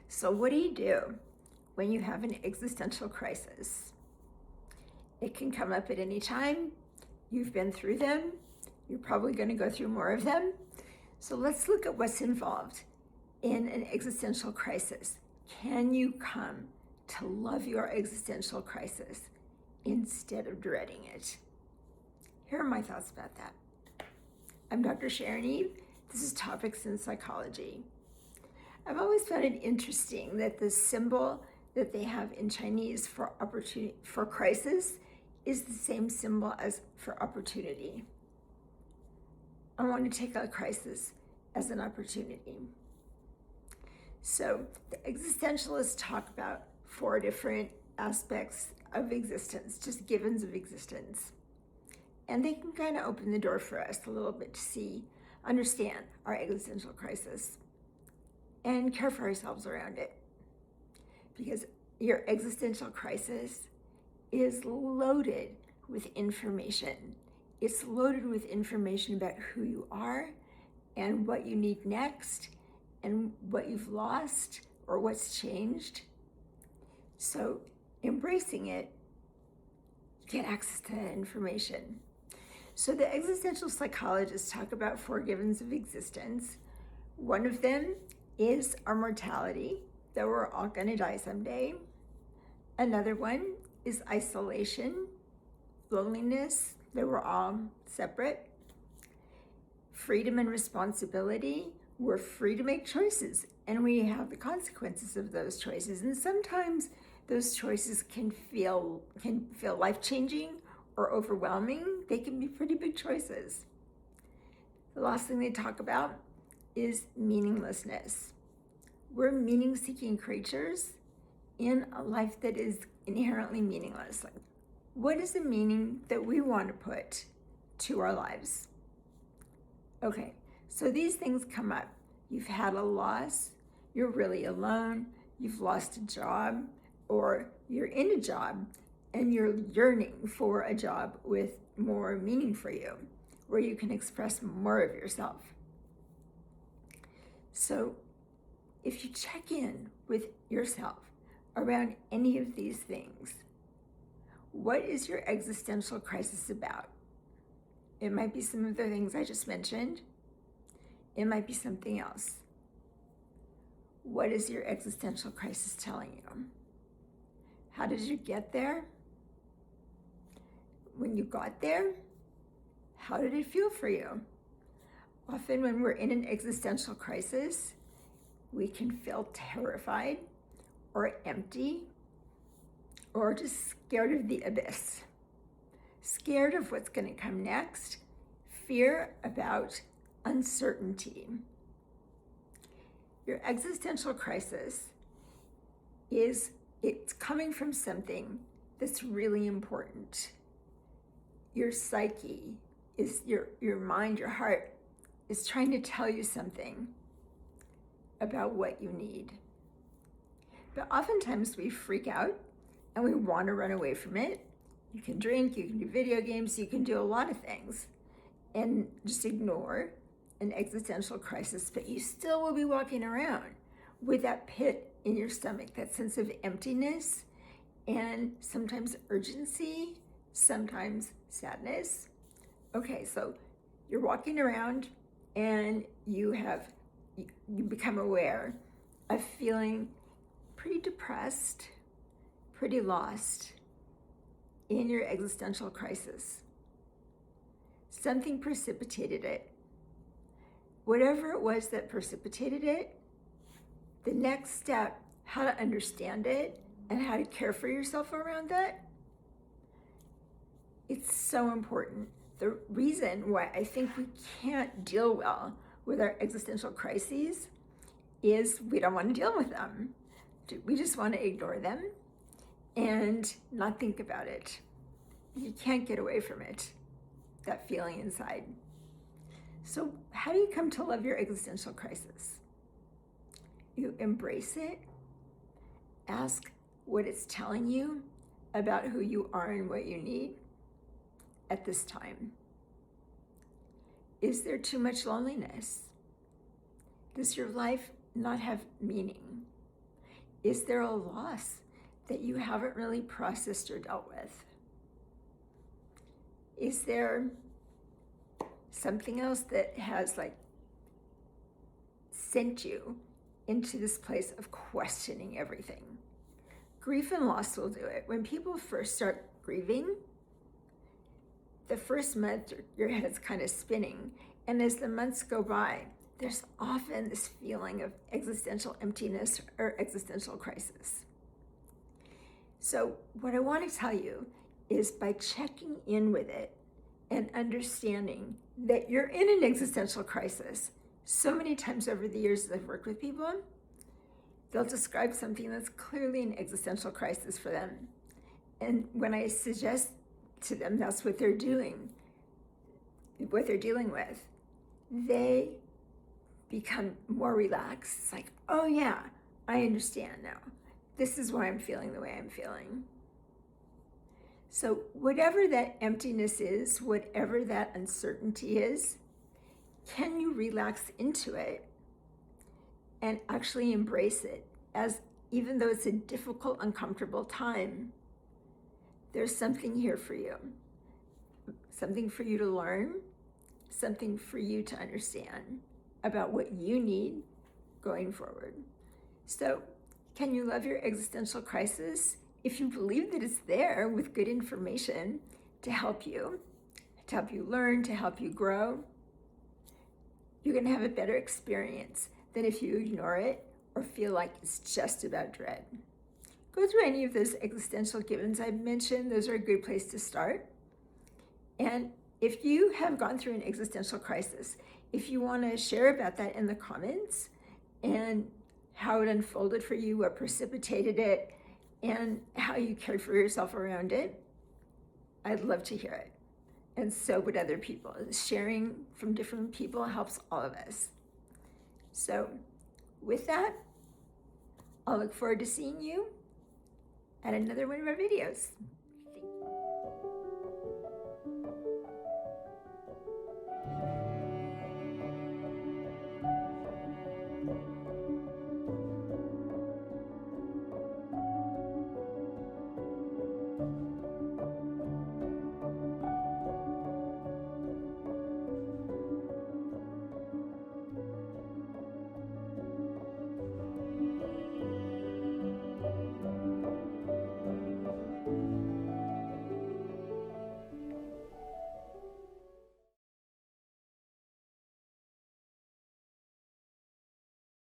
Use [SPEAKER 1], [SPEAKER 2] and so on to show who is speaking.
[SPEAKER 1] So what do you do when you have an existential crisis? It can come up at any time. You've been through them. You're probably going to go through more of them. So let's look at what's involved in an existential crisis. Can you come to love your existential crisis instead of dreading it? Here are my thoughts about that. I'm Dr. Sharon Eve. This is Topics in Psychology. I've always found it interesting that the symbol that they have in Chinese for opportunity, for crisis, is the same symbol as for opportunity. I want to take a crisis as an opportunity. So the existentialists talk about 4 different aspects of existence, just givens of existence. And they can kind of open the door for us a little bit to understand our existential crisis and care for ourselves around it. Because your existential crisis is loaded with information. It's loaded with information about who you are and what you need next and what you've lost or what's changed. So embracing it, get access to that information. So the existential psychologists talk about 4 givens of existence. One of them is our mortality, that we're all going to die someday. Another one is isolation, loneliness, that we're all separate. Freedom and responsibility, we're free to make choices and we have the consequences of those choices. And sometimes those choices can feel life-changing or overwhelming. They can be pretty big choices. The last thing they talk about is meaninglessness. We're meaning-seeking creatures in a life that is inherently meaningless. Like, what is the meaning that we want to put to our lives? Okay, so these things come up. You've had a loss, you're really alone, you've lost a job, or you're in a job and you're yearning for a job with more meaning for you, where you can express more of yourself. So if you check in with yourself around any of these things, what is your existential crisis about? It might be some of the things I just mentioned. It might be something else. What is your existential crisis telling you? How did you get there? When you got there, how did it feel for you? Often when we're in an existential crisis, we can feel terrified or empty or just scared of the abyss, scared of what's going to come next, fear about uncertainty. Your existential crisis it's coming from something that's really important. Your psyche is your mind, your heart is trying to tell you something about what you need. But oftentimes we freak out and we want to run away from it. You can drink, you can do video games, you can do a lot of things and just ignore an existential crisis, but you still will be walking around with that pit in your stomach, that sense of emptiness and sometimes urgency, sometimes sadness. Okay, so you're walking around and you become aware of feeling pretty depressed, pretty lost in your existential crisis. Something precipitated it. Whatever it was that precipitated it, the next step, how to understand it and how to care for yourself around that, it's so important. The reason why I think we can't deal well with our existential crises is we don't want to deal with them. We just want to ignore them and not think about it. You can't get away from it, that feeling inside. So how do you come to love your existential crisis? You embrace it, ask what it's telling you about who you are and what you need at this time. Is there too much loneliness? Does your life not have meaning? Is there a loss that you haven't really processed or dealt with? Is there something else that has sent you into this place of questioning everything? Grief and loss will do it. When people first start grieving, the first month your head's kind of spinning, and as the months go by, there's often this feeling of existential emptiness or existential crisis. So what I want to tell you is, by checking in with it and understanding that you're in an existential crisis, so many times over the years as I've worked with people, they'll describe something that's clearly an existential crisis for them. And when I suggest to them that's what they're doing, what they're dealing with, they become more relaxed. It's like, oh yeah, I understand now. This is why I'm feeling the way I'm feeling. So whatever that emptiness is, whatever that uncertainty is, can you relax into it and actually embrace it, as even though it's a difficult, uncomfortable time, there's something here for you. Something for you to learn, something for you to understand about what you need going forward. So, can you love your existential crisis if you believe that it's there with good information to help you learn, to help you grow? You're going to have a better experience than if you ignore it or feel like it's just about dread. Go through any of those existential givens I've mentioned. Those are a good place to start. And if you have gone through an existential crisis, if you want to share about that in the comments and how it unfolded for you, what precipitated it, and how you cared for yourself around it, I'd love to hear it. And so would other people. Sharing from different people helps all of us. So with that, I'll look forward to seeing you at another one of our videos.